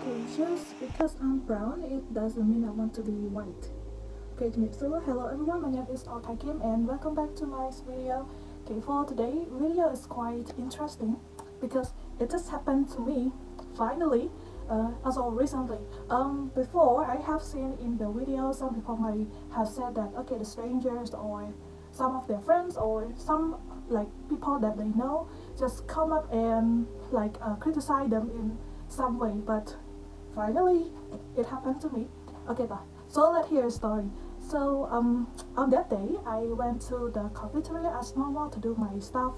Okay, just because I'm brown, it doesn't mean I want to be white. Okay, so hello everyone, my name is RKIVE Kim and welcome back to my video. Okay, for today, video is quite interesting because it just happened to me, finally, also recently. Before I have seen in the video, some people might have said that, okay, the strangers or some of their friends or some like people that they know just come up and like criticize them in some way, but finally it happened to me. Okay, so let's hear a story. So on that day I went to the cafeteria as normal to do my stuff,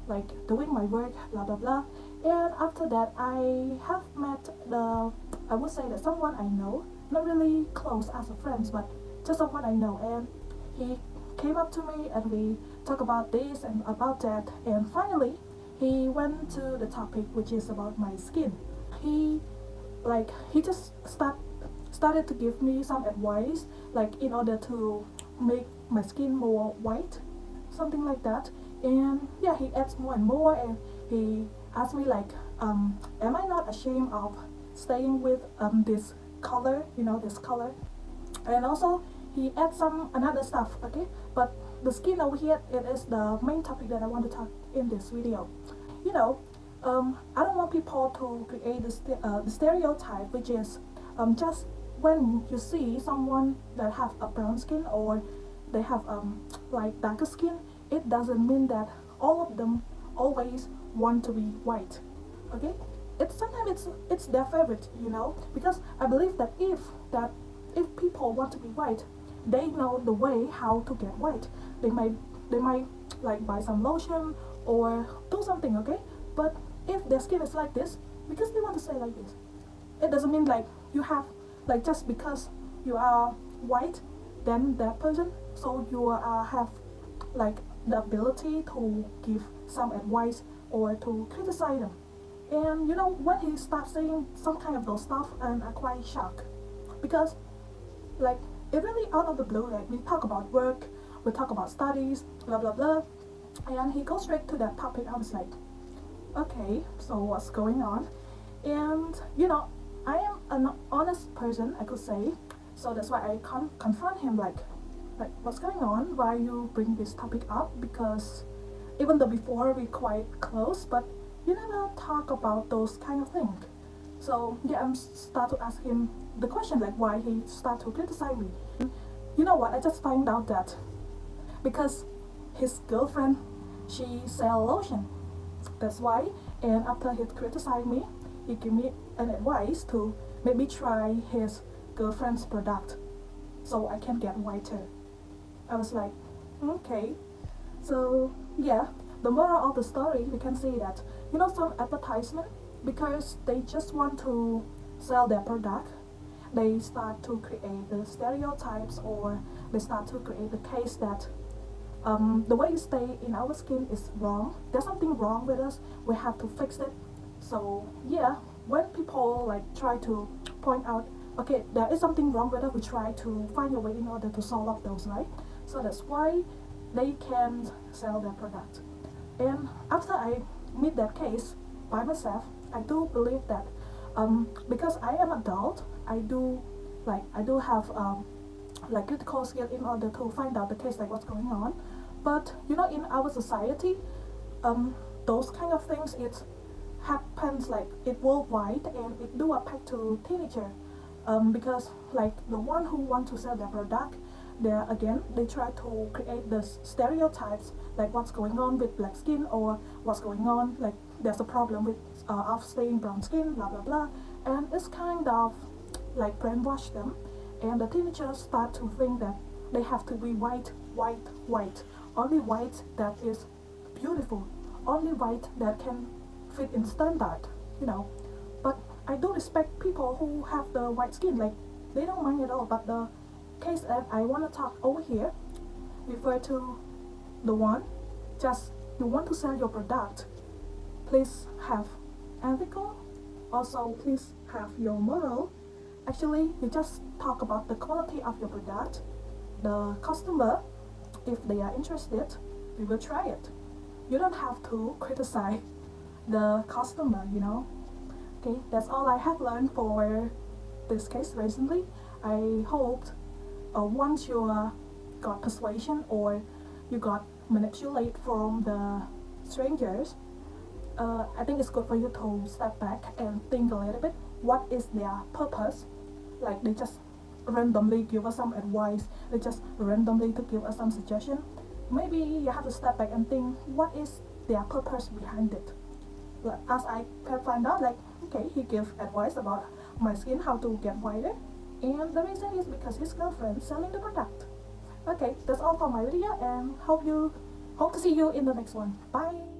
like doing my work, blah blah blah. And after that I have met the, I would say that someone I know, not really close as a friend, but just someone I know. And he came up to me and we talked about this and about that, and finally he went to the topic which is about my skin. He he just started to give me some advice, like in order to make my skin more white, something like that. And yeah, he adds more and more, and he asked me like, am I not ashamed of staying with this color, this color. And also he adds some another stuff. Okay, but the skin over here, it is the main topic that I want to talk in this video. You know, I don't want people to create the stereotype, which is just when you see someone that have a brown skin or they have like darker skin, it doesn't mean that all of them always want to be white. Okay, it's sometimes it's their favorite, because I believe that if people want to be white, they know the way how to get white. They might like buy some lotion or do something. Okay, but if their skin is like this because they want to stay like this, it doesn't mean like you have, like, just because you are white then that person, so you have like the ability to give some advice or to criticize them. And when he starts saying some kind of those stuff, and I'm quite shocked because like it really out of the blue. Like, we talk about work, we talk about studies, blah blah blah, and he goes straight to that topic. I was like, okay, so what's going on? And I am an honest person, I could say, so that's why I confront him, like what's going on, why you bring this topic up, because even though before we quite close, but you never talk about those kind of things. So yeah, I'm start to ask him the question, like why he start to criticize me. You know what, I just find out that because his girlfriend, she sell lotion, that's why. And after he criticized me, he gave me an advice to maybe try his girlfriend's product so I can get whiter. I was like, okay. So yeah, the moral of the story, we can see that some advertisement, because they just want to sell their product, they start to create the stereotypes, or they start to create the case that the way you stay in our skin is wrong. There's something wrong with us. We have to fix it. So yeah, when people like try to point out, okay, there is something wrong with us, we try to find a way in order to solve up those, right? So that's why they can sell their product. And after I meet that case by myself, I do believe that because I am adult, I do have like critical skill in order to find out the case, like what's going on. But in our society, those kind of things, it happens like it worldwide, and it do affect to teenager, because like the one who want to sell their product, they try to create the stereotypes, like what's going on with black skin, or what's going on, like there's a problem with of staying brown skin, blah blah blah. And it's kind of like brainwash them, and the teenagers start to think that they have to be white, white, white, only white that is beautiful, only white that can fit in standard, but I do respect people who have the white skin, like they don't mind at all. But the case that I want to talk over here refer to the one, just you want to sell your product, please have ethical, also please have your moral. Actually, you just talk about the quality of your product. The customer, if they are interested, we will try it. You don't have to criticize the customer. Okay, that's all I have learned for this case recently. I hoped once you got persuasion or you got manipulated from the strangers, I think it's good for you to step back and think a little bit. What is their purpose? Like they just randomly give us some advice, they just randomly to give us some suggestion. Maybe you have to step back and think what is their purpose behind it. Like, as I can find out, like okay, he gave advice about my skin how to get whiter, and the reason is because his girlfriend selling the product. Okay, that's all for my video, and hope to see you in the next one. Bye.